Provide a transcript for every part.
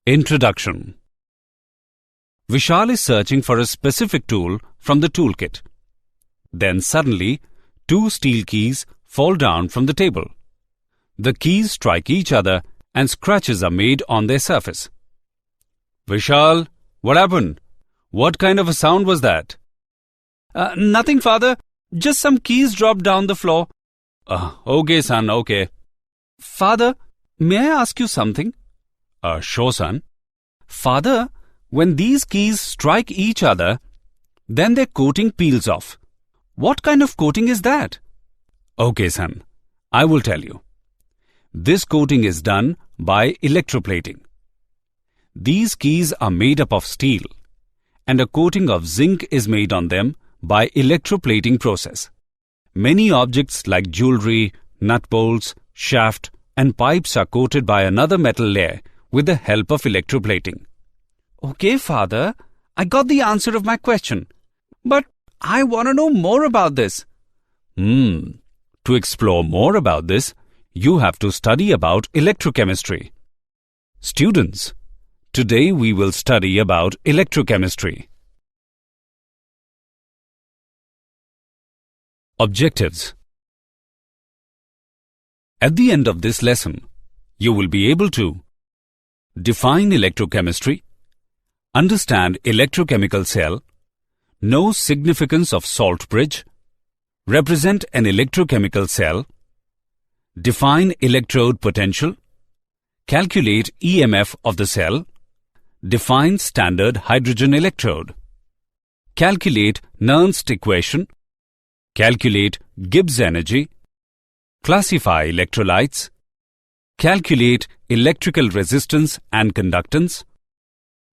Introduction. Vishal is searching for a specific tool from the toolkit. Then suddenly, two steel keys fall down from the table. The keys strike each other and scratches are made on their surface. Vishal, what happened? What kind of a sound was that? Nothing, father. Just some keys dropped down the floor. Okay, son, okay. Father, may I ask you something? Sure, son. Father, when these keys strike each other, then their coating peels off. What kind of coating is that? Okay, son. I will tell you. This coating is done by electroplating. These keys are made up of steel, and a coating of zinc is made on them by electroplating process. Many objects like jewelry, nut bolts, shaft, and pipes are coated by another metal layer with the help of electroplating. Okay, father. I got the answer of my question. But I want to know more about this. To explore more about this, you have to study about electrochemistry. Students, today we will study about electrochemistry. Objectives. At the end of this lesson, you will be able to define electrochemistry, understand electrochemical cell, know significance of salt bridge, represent an electrochemical cell, define electrode potential, calculate EMF of the cell, define standard hydrogen electrode, calculate Nernst equation, calculate Gibbs energy, classify electrolytes, calculate electrical resistance and conductance,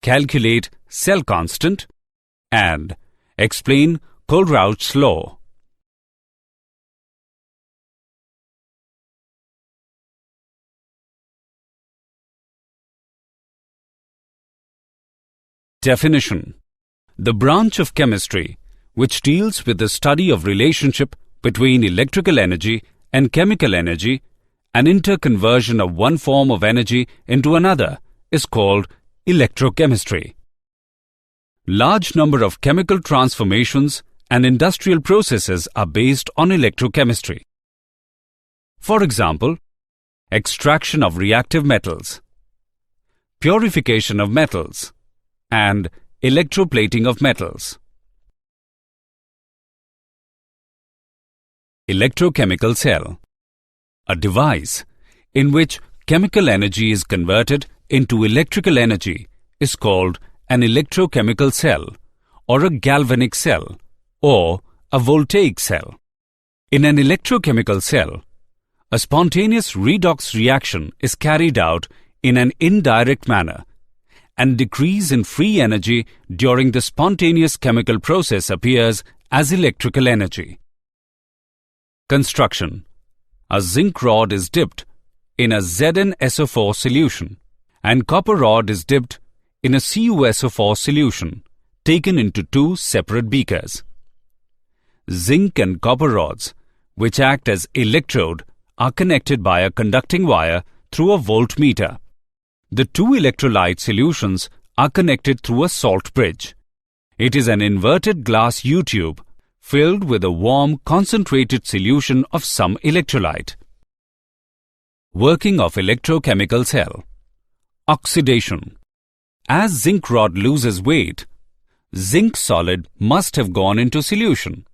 calculate cell constant, and explain Kohlrausch's law. Definition. The branch of chemistry which deals with the study of relationship between electrical energy and chemical energy and interconversion of one form of energy into another is called electrochemistry. Large number of chemical transformations and industrial processes are based on electrochemistry. For example, extraction of reactive metals, purification of metals, and electroplating of metals. Electrochemical cell, a device in which chemical energy is converted into electrical energy, is called an electrochemical cell or a galvanic cell or a voltaic cell. In an electrochemical cell, a spontaneous redox reaction is carried out in an indirect manner, and decrease in free energy during the spontaneous chemical process appears as electrical energy. Construction. A zinc rod is dipped in a ZnSO4 solution and copper rod is dipped in a CuSO4 solution taken into two separate beakers. Zinc and copper rods, which act as electrode, are connected by a conducting wire through a voltmeter. The two electrolyte solutions are connected through a salt bridge. It is an inverted glass U-tube filled with a warm concentrated solution of some electrolyte. Working of electrochemical cell. Oxidation. As zinc rod loses weight, zinc solid must have gone into solution.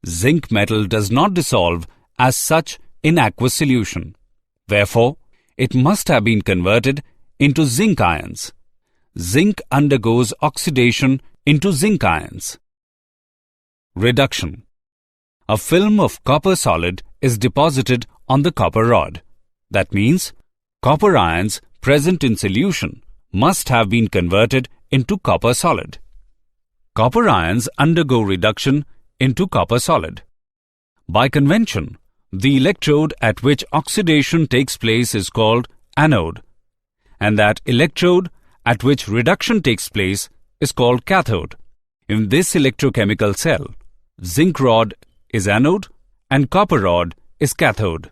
Zinc metal does not dissolve as such in aqueous solution. Therefore, it must have been converted into zinc ions. Zinc undergoes oxidation into zinc ions. Reduction. A film of copper solid is deposited on the copper rod. That means copper ions present in solution must have been converted into copper solid. Copper ions undergo reduction into copper solid. By convention, the electrode at which oxidation takes place is called anode, and that electrode at which reduction takes place is called cathode. In this electrochemical cell, zinc rod is anode and copper rod is cathode.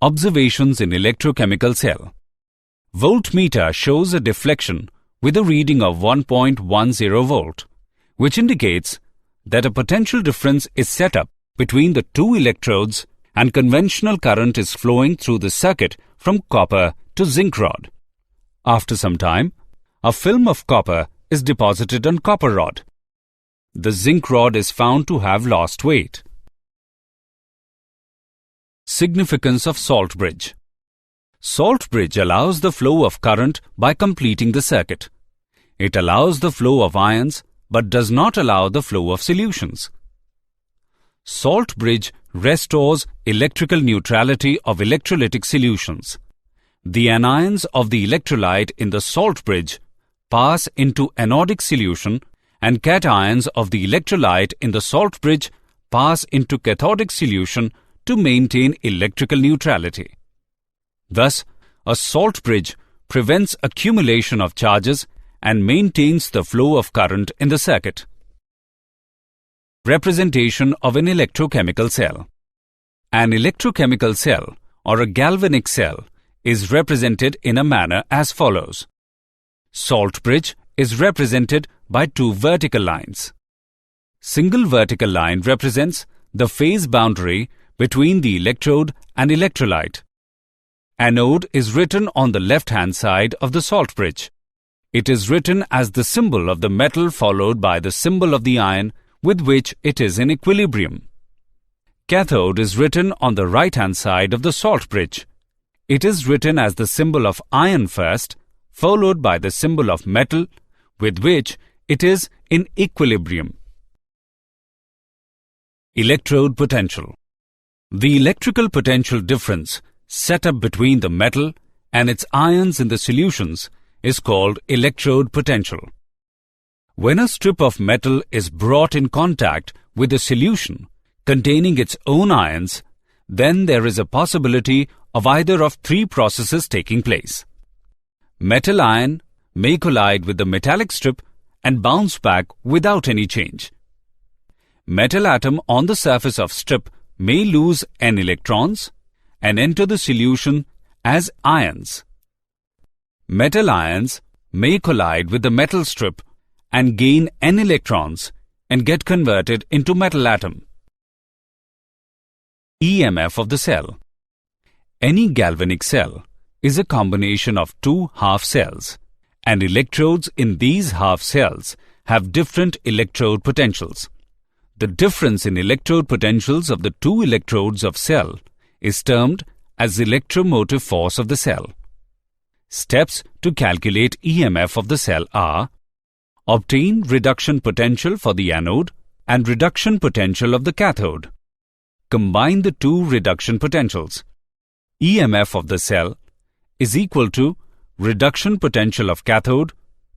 Observations in electrochemical cell. Voltmeter shows a deflection with a reading of 1.10 volt, which indicates that a potential difference is set up between the two electrodes and conventional current is flowing through the circuit from copper to zinc rod. After some time, a film of copper is deposited on copper rod. The zinc rod is found to have lost weight. Significance of salt bridge. Salt bridge allows the flow of current by completing the circuit. It allows the flow of ions but does not allow the flow of solutions. Salt bridge restores electrical neutrality of electrolytic solutions. The anions of the electrolyte in the salt bridge pass into anodic solution and cations of the electrolyte in the salt bridge pass into cathodic solution to maintain electrical neutrality. Thus, a salt bridge prevents accumulation of charges and maintains the flow of current in the circuit. Representation of an electrochemical cell. An electrochemical cell or a galvanic cell is represented in a manner as follows. Salt bridge is represented by two vertical lines. Single vertical line represents the phase boundary between the electrode and electrolyte. Anode is written on the left-hand side of the salt bridge. It is written as the symbol of the metal followed by the symbol of the ion with which it is in equilibrium. Cathode is written on the right-hand side of the salt bridge. It is written as the symbol of ion first, followed by the symbol of metal with which it is in equilibrium. Electrode potential. The electrical potential difference set up between the metal and its ions in the solutions is called electrode potential. When a strip of metal is brought in contact with a solution containing its own ions, then there is a possibility of either of three processes taking place. Metal ion may collide with the metallic strip and bounce back without any change. Metal atom on the surface of strip may lose N electrons and enter the solution as ions. Metal ions may collide with the metal strip and gain N electrons and get converted into metal atom. EMF of the cell. Any galvanic cell is a combination of two half cells, and electrodes in these half cells have different electrode potentials. The difference in electrode potentials of the two electrodes of cell is termed as electromotive force of the cell. Steps to calculate EMF of the cell are: obtain reduction potential for the anode and reduction potential of the cathode. Combine the two reduction potentials. EMF of the cell is equal to reduction potential of cathode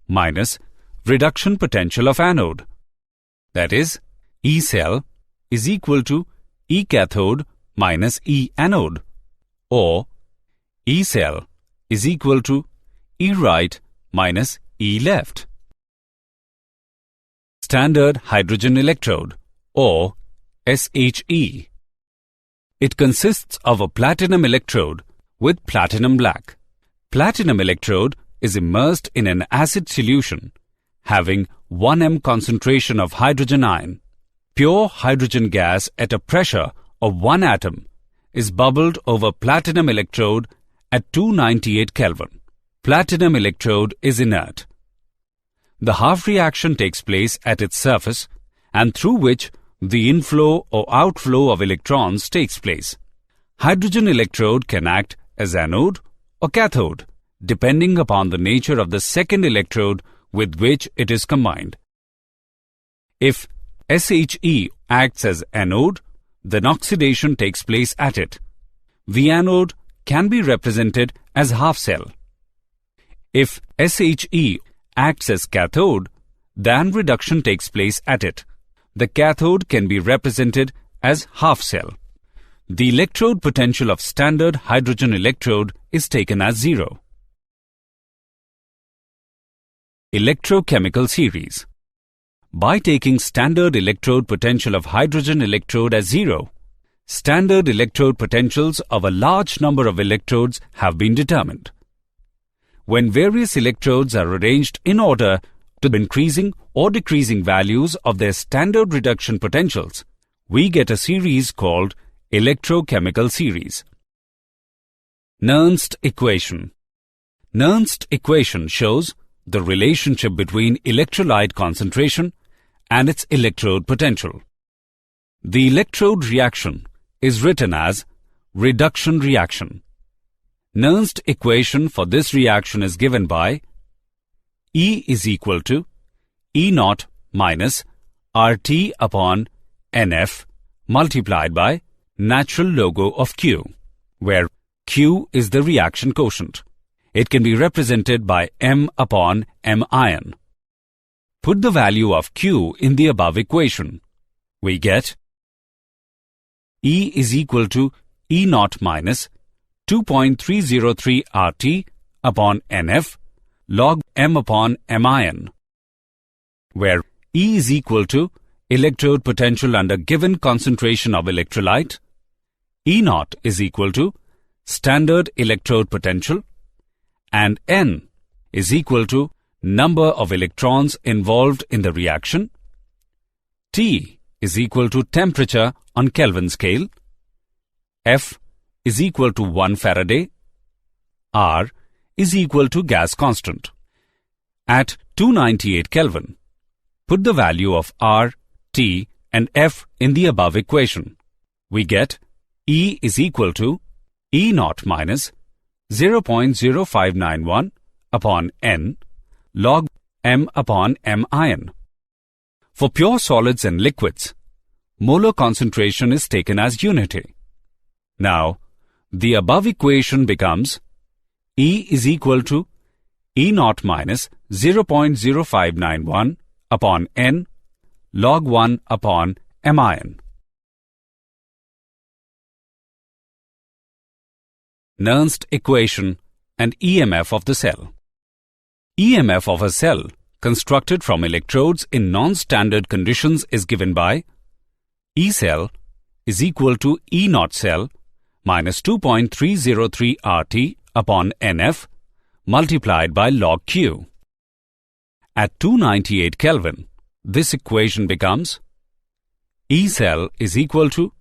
minus reduction potential of anode. That is, E cell is equal to E cathode minus E anode, or E cell is equal to E right minus E left. Standard hydrogen electrode, or SHE. It consists of a platinum electrode with platinum black. Platinum electrode is immersed in an acid solution having 1 m concentration of hydrogen ion. Pure hydrogen gas at a pressure of 1 atom is bubbled over platinum electrode at 298 Kelvin. Platinum electrode is inert. The half reaction takes place at its surface and through which the inflow or outflow of electrons takes place. Hydrogen electrode can act as anode or cathode depending upon the nature of the second electrode with which it is combined. If SHE acts as anode, then oxidation takes place at it. The anode can be represented as half cell. If SHE acts as cathode, then reduction takes place at it. The cathode can be represented as half cell. The electrode potential of standard hydrogen electrode is taken as 0. Electrochemical series. By taking standard electrode potential of hydrogen electrode as 0, standard electrode potentials of a large number of electrodes have been determined. When various electrodes are arranged in order to increasing or decreasing values of their standard reduction potentials, we get a series called electrochemical series. Nernst equation. Nernst equation shows the relationship between electrolyte concentration and its electrode potential. The electrode reaction is written as reduction reaction. Nernst equation for this reaction is given by E is equal to E naught minus RT upon NF multiplied by natural logo of Q, where Q is the reaction quotient. It can be represented by M upon M ion. Put the value of Q in the above equation. We get E is equal to E naught minus 2.303 RT upon NF log M upon M ion, where E is equal to electrode potential under given concentration of electrolyte, E naught is equal to standard electrode potential, and N is equal to number of electrons involved in the reaction, T is equal to temperature on Kelvin scale, F is equal to 1 Faraday, R is equal to gas constant. At 298 Kelvin, put the value of R, T and F in the above equation. We get E is equal to E naught minus 0.0591 upon N log M upon M ion. For pure solids and liquids, molar concentration is taken as unity. Now, the above equation becomes E is equal to E naught minus 0.0591 upon N log 1 upon M ion. Nernst equation and EMF of the cell. EMF of a cell constructed from electrodes in non-standard conditions is given by E cell is equal to E naught cell minus 2.303 RT upon NF multiplied by log Q. At 298 Kelvin, this equation becomes E cell is equal to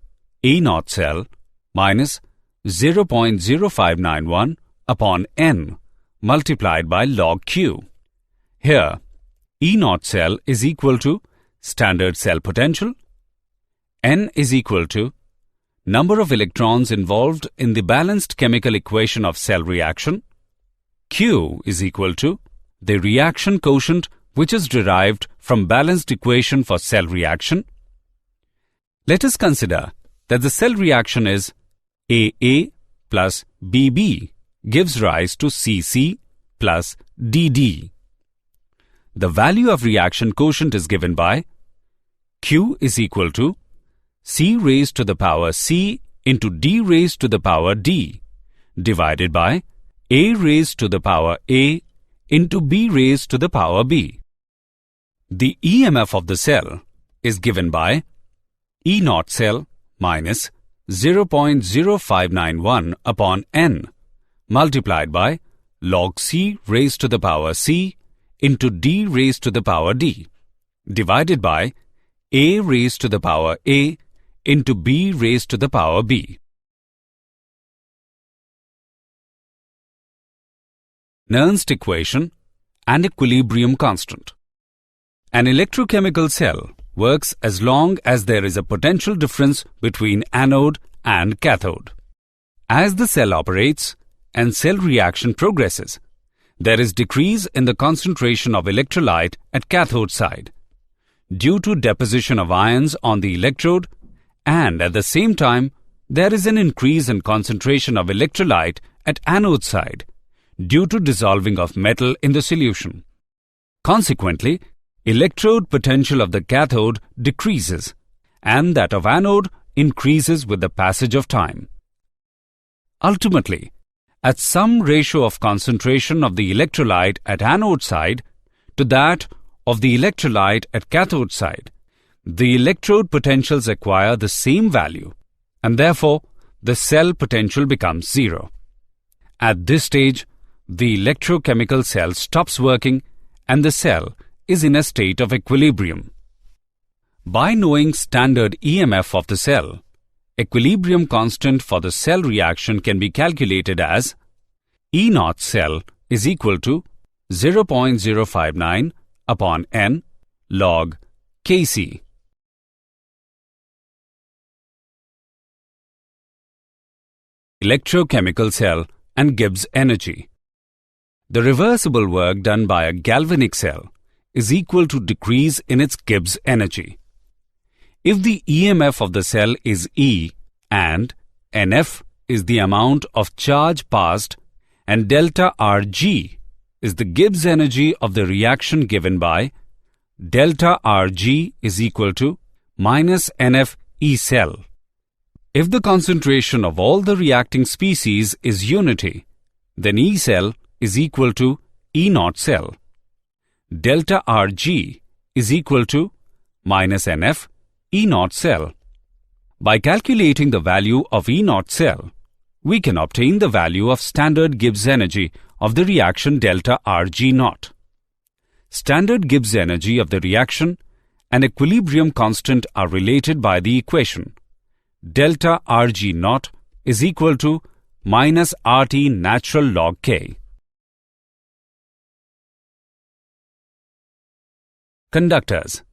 E naught cell minus 0.0591 upon N multiplied by log Q. Here, E naught cell is equal to standard cell potential, N is equal to number of electrons involved in the balanced chemical equation of cell reaction, Q is equal to the reaction quotient which is derived from balanced equation for cell reaction. Let us consider that the cell reaction is AA plus BB gives rise to CC plus DD. The value of reaction quotient is given by Q is equal to C raised to the power C into D raised to the power D divided by A raised to the power A into B raised to the power B. The EMF of the cell is given by E naught cell minus 0.0591 upon N multiplied by log C raised to the power C into D raised to the power D divided by A raised to the power A into B raised to the power B. Nernst equation and equilibrium constant. An electrochemical cell works as long as there is a potential difference between anode and cathode. As the cell operates and cell reaction progresses, there is decrease in the concentration of electrolyte at cathode side due to deposition of ions on the electrode, and at the same time there is an increase in concentration of electrolyte at anode side due to dissolving of metal in the solution. Consequently, electrode potential of the cathode decreases and that of anode increases with the passage of time. Ultimately, at some ratio of concentration of the electrolyte at anode side to that of the electrolyte at cathode side, the electrode potentials acquire the same value and therefore the cell potential becomes zero. At this stage, the electrochemical cell stops working and the cell is in a state of equilibrium. By knowing standard EMF of the cell, equilibrium constant for the cell reaction can be calculated as E naught cell is equal to 0.059 upon N log Kc. Electrochemical cell and Gibbs energy. The reversible work done by a galvanic cell is equal to decrease in its Gibbs energy. If the EMF of the cell is E and NF is the amount of charge passed and delta Rg is the Gibbs energy of the reaction given by delta Rg is equal to minus NF E cell. If the concentration of all the reacting species is unity, then E cell is equal to E naught cell. Delta Rg is equal to minus NF E naught cell. By calculating the value of E naught cell, we can obtain the value of standard Gibbs energy of the reaction delta Rg naught. Standard Gibbs energy of the reaction and equilibrium constant are related by the equation delta Rg naught is equal to minus RT natural log K. Conductors.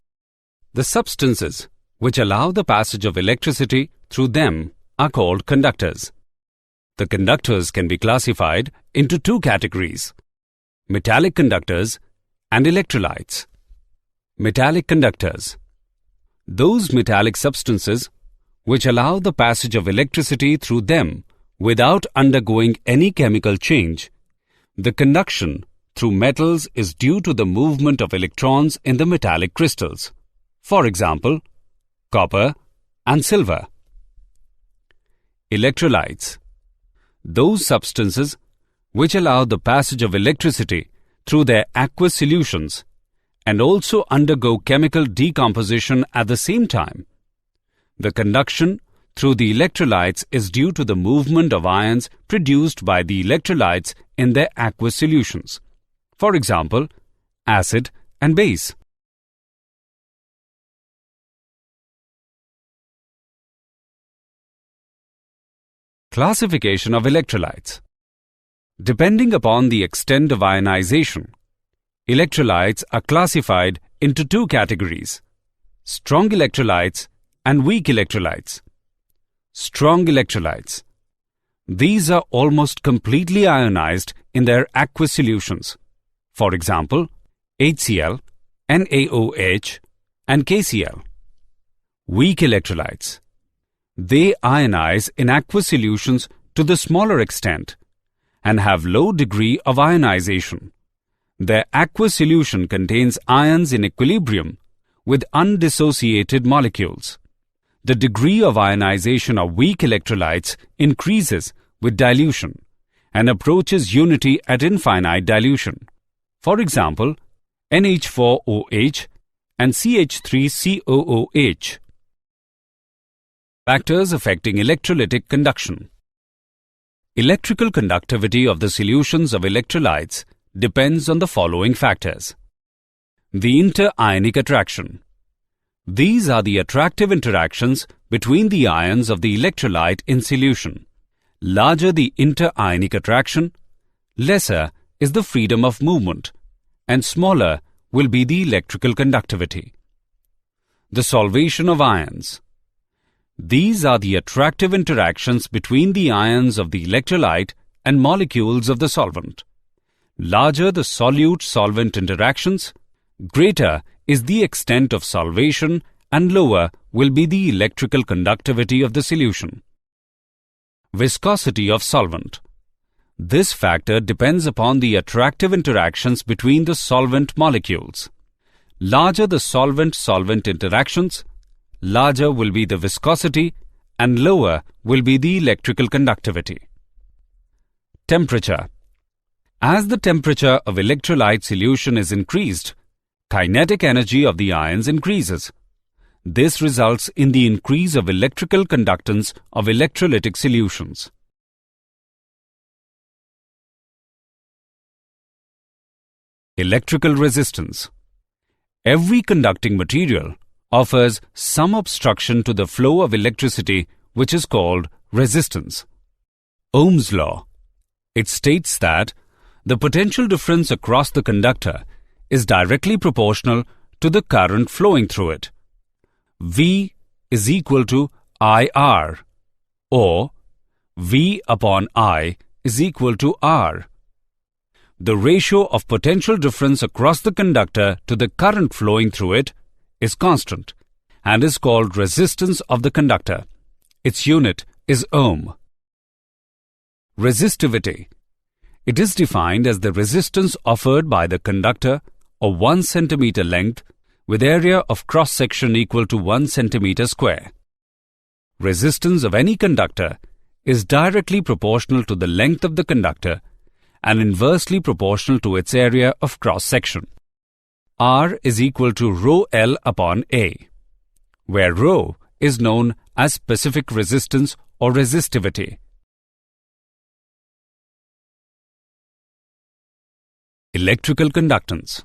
The substances which allow the passage of electricity through them are called conductors. The conductors can be classified into two categories: metallic conductors and electrolytes. Metallic conductors. Those metallic substances which allow the passage of electricity through them without undergoing any chemical change. The conduction through metals is due to the movement of electrons in the metallic crystals. For example, copper and silver. Electrolytes. Those substances which allow the passage of electricity through their aqueous solutions and also undergo chemical decomposition at the same time. The conduction through the electrolytes is due to the movement of ions produced by the electrolytes in their aqueous solutions. For example, acid and base. Classification of electrolytes. Depending upon the extent of ionization, electrolytes are classified into two categories: strong electrolytes and weak electrolytes. Strong electrolytes. These are almost completely ionized in their aqueous solutions. For example, HCl, NaOH, and KCl. Weak electrolytes. They ionize in aqueous solutions to the smaller extent and have low degree of ionization. Their aqueous solution contains ions in equilibrium with undissociated molecules. The degree of ionization of weak electrolytes increases with dilution and approaches unity at infinite dilution. For example, NH4OH and CH3COOH. Factors affecting electrolytic conduction. Electrical conductivity of the solutions of electrolytes depends on the following factors. The inter-ionic attraction. These are the attractive interactions between the ions of the electrolyte in solution. Larger the inter-ionic attraction, lesser is the freedom of movement, and smaller will be the electrical conductivity. The solvation of ions. These are the attractive interactions between the ions of the electrolyte and molecules of the solvent. Larger the solute-solvent interactions, greater is the extent of solvation and lower will be the electrical conductivity of the solution. Viscosity of solvent. This factor depends upon the attractive interactions between the solvent molecules. Larger the solvent-solvent interactions, larger will be the viscosity and lower will be the electrical conductivity. Temperature. As the temperature of electrolyte solution is increased, kinetic energy of the ions increases. This results in the increase of electrical conductance of electrolytic solutions. Electrical resistance. Every conducting material offers some obstruction to the flow of electricity, which is called resistance. Ohm's law. It states that the potential difference across the conductor is directly proportional to the current flowing through it. V is equal to IR, or V upon I is equal to R. The ratio of potential difference across the conductor to the current flowing through it is constant and is called resistance of the conductor. Its unit is ohm. Resistivity. It is defined as the resistance offered by the conductor of 1 centimeter length with area of cross-section equal to 1 centimeter square. Resistance of any conductor is directly proportional to the length of the conductor and inversely proportional to its area of cross-section. R is equal to rho L upon A, where rho is known as specific resistance or resistivity. Electrical conductance.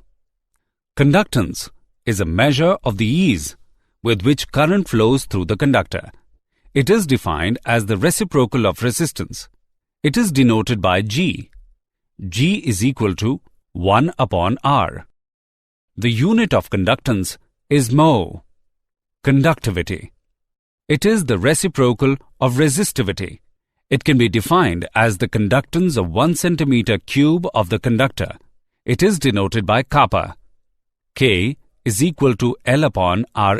Conductance is a measure of the ease with which current flows through the conductor. It is defined as the reciprocal of resistance. It is denoted by G. G is equal to 1 upon R. The unit of conductance is mho. Conductivity. It is the reciprocal of resistivity. It can be defined as the conductance of 1 centimeter cube of the conductor. It is denoted by kappa. K is equal to L upon Ra.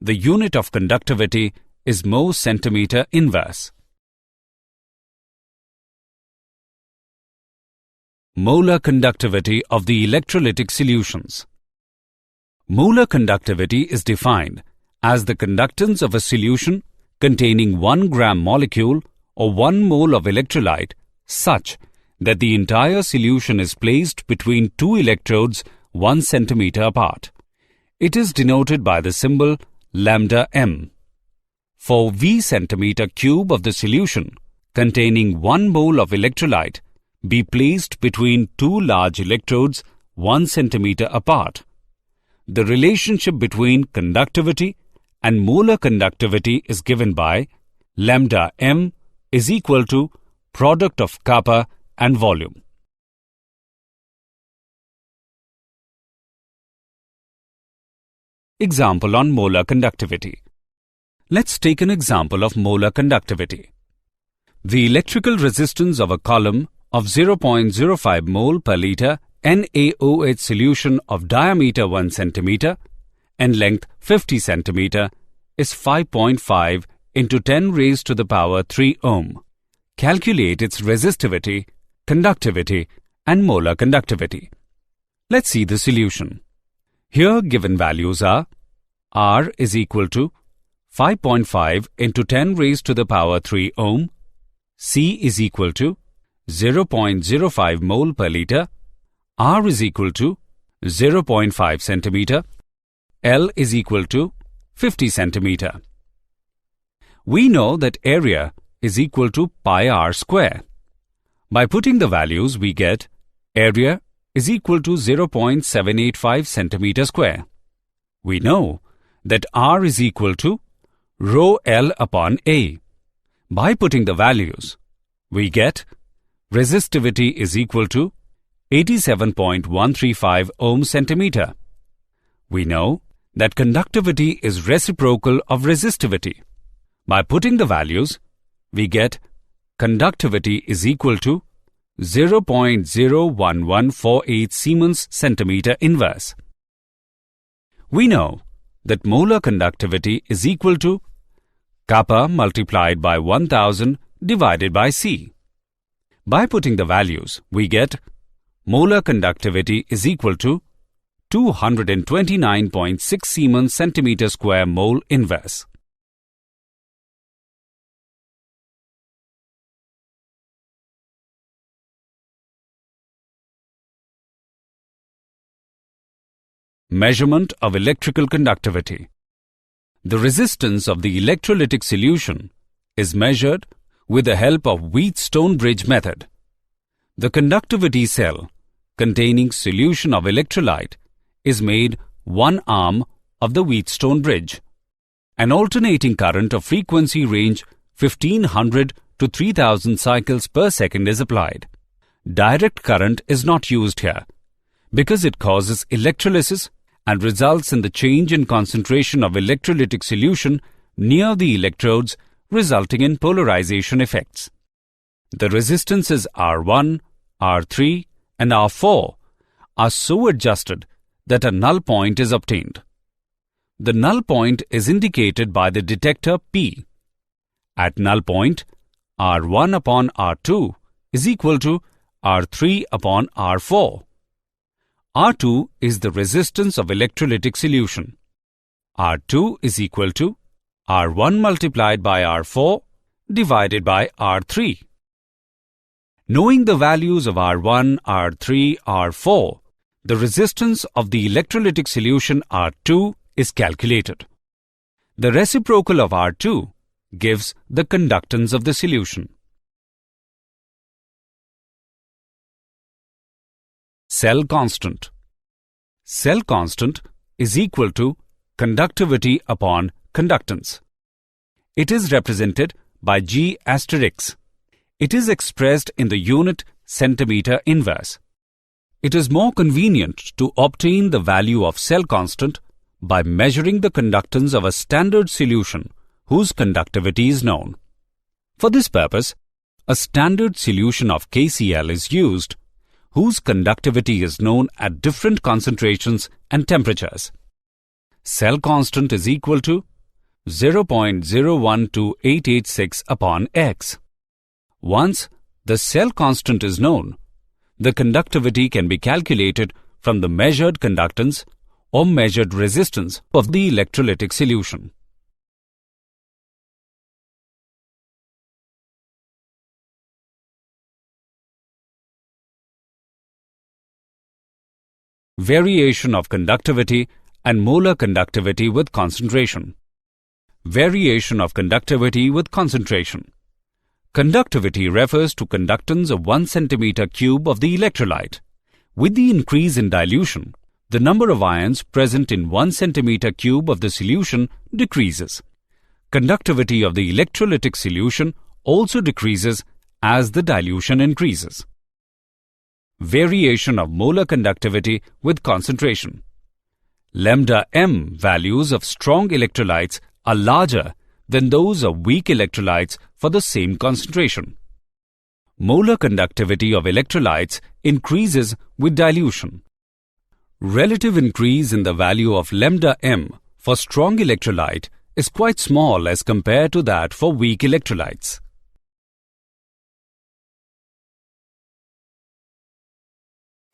The unit of conductivity is mho centimeter inverse. Molar conductivity of the electrolytic solutions. Molar conductivity is defined as the conductance of a solution containing 1 gram molecule or 1 mole of electrolyte such that the entire solution is placed between 2 electrodes 1 centimeter apart. It is denoted by the symbol lambda m. For V centimeter cube of the solution containing 1 mole of electrolyte be placed between 2 large electrodes 1 centimeter apart, the relationship between conductivity and molar conductivity is given by lambda m is equal to product of kappa and volume. Example on molar conductivity. Let's take an example of molar conductivity. The electrical resistance of a column of 0.05 mole per liter NaOH solution of diameter 1 centimeter and length 50 centimeter is 5.5 into 10 raised to the power 3 ohm. Calculate its resistivity, conductivity and molar conductivity. Let's see the solution. Here given values are R is equal to 5.5 into 10 raised to the power 3 ohm, C is equal to 0.05 mole per liter, R is equal to 0.5 centimeter, L is equal to 50 centimeter. We know that area is equal to pi r square. By putting the values, we get area is equal to 0.785 centimeter square. We know that R is equal to rho L upon A. By putting the values, we get resistivity is equal to 87.135 ohm centimeter. We know that conductivity is reciprocal of resistivity. By putting the values, we get conductivity is equal to 0.01148 Siemens centimeter inverse. We know that molar conductivity is equal to kappa multiplied by 1000 divided by C. By putting the values, we get molar conductivity is equal to 229.6 Siemens centimeter square mole inverse. Measurement of electrical conductivity. The resistance of the electrolytic solution is measured with the help of Wheatstone bridge method. The conductivity cell containing solution of electrolyte is made one arm of the Wheatstone bridge. An alternating current of frequency range 1500 to 3000 cycles per second is applied. Direct current is not used here because it causes electrolysis and results in the change in concentration of electrolytic solution near the electrodes, resulting in polarization effects. The resistances R1, R3 and R4 are so adjusted that a null point is obtained. The null point is indicated by the detector P. At null point, R1 upon R2 is equal to R3 upon R4. R2 is the resistance of electrolytic solution. R2 is equal to R1 multiplied by R4 divided by R3. Knowing the values of R1, R3, R4, the resistance of the electrolytic solution R2 is calculated. The reciprocal of R2 gives the conductance of the solution. Cell constant. Cell constant is equal to conductivity upon conductance. It is represented by G asterisk. It is expressed in the unit centimeter inverse. It is more convenient to obtain the value of cell constant by measuring the conductance of a standard solution whose conductivity is known. For this purpose, a standard solution of KCl is used whose conductivity is known at different concentrations and temperatures. Cell constant is equal to 0.012886 upon X. Once the cell constant is known, the conductivity can be calculated from the measured conductance or measured resistance of the electrolytic solution. Variation of conductivity and molar conductivity with concentration. Variation of conductivity with concentration. Conductivity refers to conductance of 1 centimeter cube of the electrolyte. With the increase in dilution, the number of ions present in 1 centimeter cube of the solution decreases. Conductivity of the electrolytic solution also decreases as the dilution increases. Variation of molar conductivity with concentration. Lambda m values of strong electrolytes are larger than those of weak electrolytes for the same concentration. Molar conductivity of electrolytes increases with dilution. Relative increase in the value of lambda m for strong electrolyte is quite small as compared to that for weak electrolytes.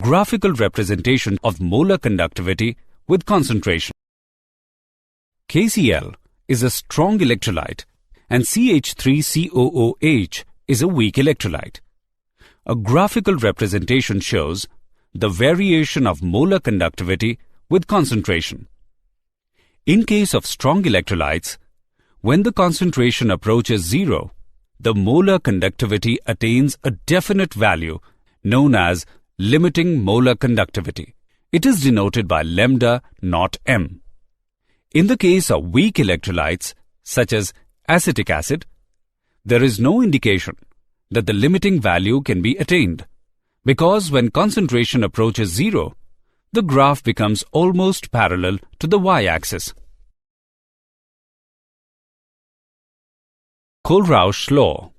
Graphical representation of molar conductivity with concentration. KCl is a strong electrolyte and CH3COOH is a weak electrolyte. A graphical representation shows the variation of molar conductivity with concentration. In case of strong electrolytes, when the concentration approaches zero, the molar conductivity attains a definite value known as limiting molar conductivity. It is denoted by lambda naught m. In the case of weak electrolytes, such as acetic acid, there is no indication that the limiting value can be attained, because when concentration approaches zero, the graph becomes almost parallel to the y-axis. Kohlrausch's law.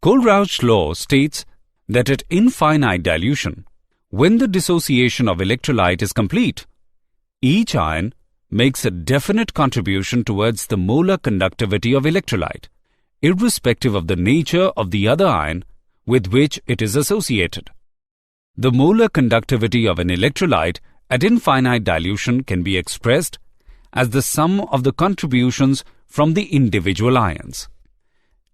Kohlrausch's law states that at infinite dilution, when the dissociation of electrolyte is complete, each ion makes a definite contribution towards the molar conductivity of electrolyte, irrespective of the nature of the other ion with which it is associated. The molar conductivity of an electrolyte at infinite dilution can be expressed as the sum of the contributions from the individual ions.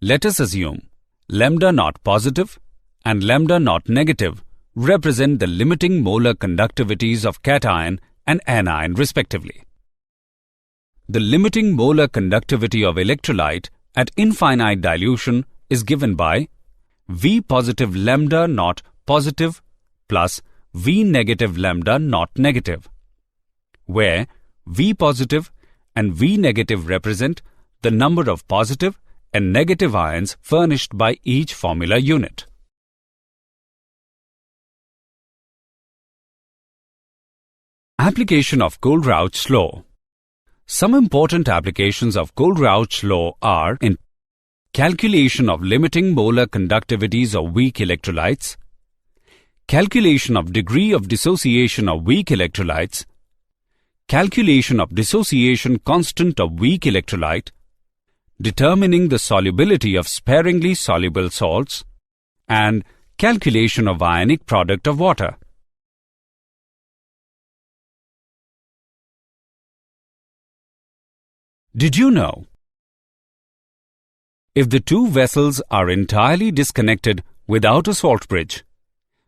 Let us assume lambda naught positive and lambda naught negative represent the limiting molar conductivities of cation and anion respectively. the limiting molar conductivity of electrolyte at infinite dilution is given by V positive lambda naught positive plus V negative lambda naught negative, where V positive and V negative represent the number of positive and negative ions furnished by each formula unit. Application of Kohlrausch's law. Some important applications of Kohlrausch's law are in calculation of limiting molar conductivities of weak electrolytes, calculation of degree of dissociation of weak electrolytes, calculation of dissociation constant of weak electrolyte, determining the solubility of sparingly soluble salts, and calculation of ionic product of water. Did you know? If the two vessels are entirely disconnected without a salt bridge,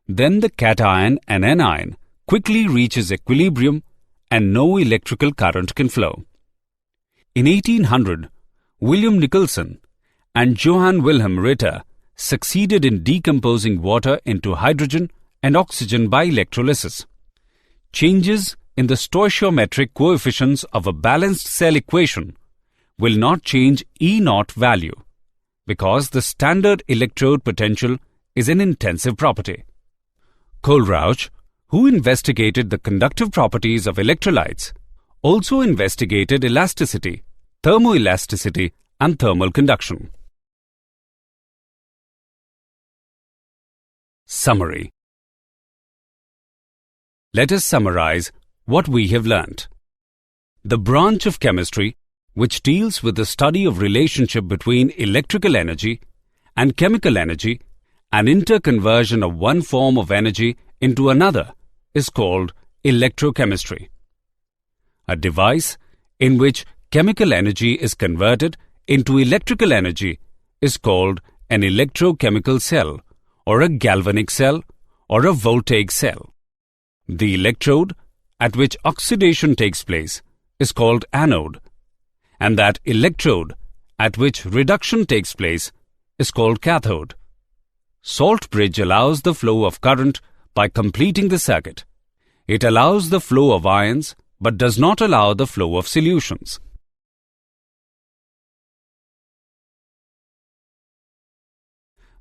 then the cation and anion quickly reaches equilibrium and no electrical current can flow. In 1800, William Nicholson and Johann Wilhelm Ritter succeeded in decomposing water into hydrogen and oxygen by electrolysis. Changes in the stoichiometric coefficients of a balanced cell equation will not change E0 value because the standard electrode potential is an intensive property. Kohlrausch, who investigated the conductive properties of electrolytes, also investigated elasticity, thermoelasticity, and thermal conduction. Summary. Let us summarize what we have learnt. The branch of chemistry which deals with the study of relationship between electrical energy and chemical energy and interconversion of one form of energy into another is called electrochemistry. A device in which chemical energy is converted into electrical energy is called an electrochemical cell or a galvanic cell or a voltaic cell. The electrode at which oxidation takes place is called anode, and that electrode at which reduction takes place is called cathode. Salt bridge allows the flow of current by completing the circuit. It allows the flow of ions but does not allow the flow of solutions.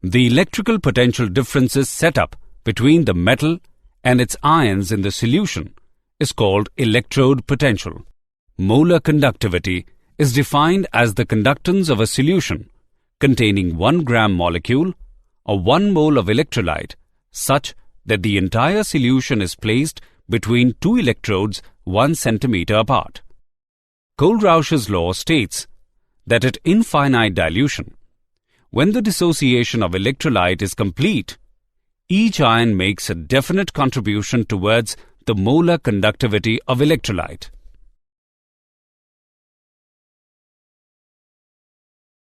The electrical potential differences set up between the metal and its ions in the solution is called electrode potential. Molar conductivity is defined as the conductance of a solution containing 1 gram molecule or 1 mole of electrolyte such that the entire solution is placed between two electrodes 1 centimeter apart. Kohlrausch's law states that at infinite dilution, when the dissociation of electrolyte is complete, each ion makes a definite contribution towards the molar conductivity of electrolyte.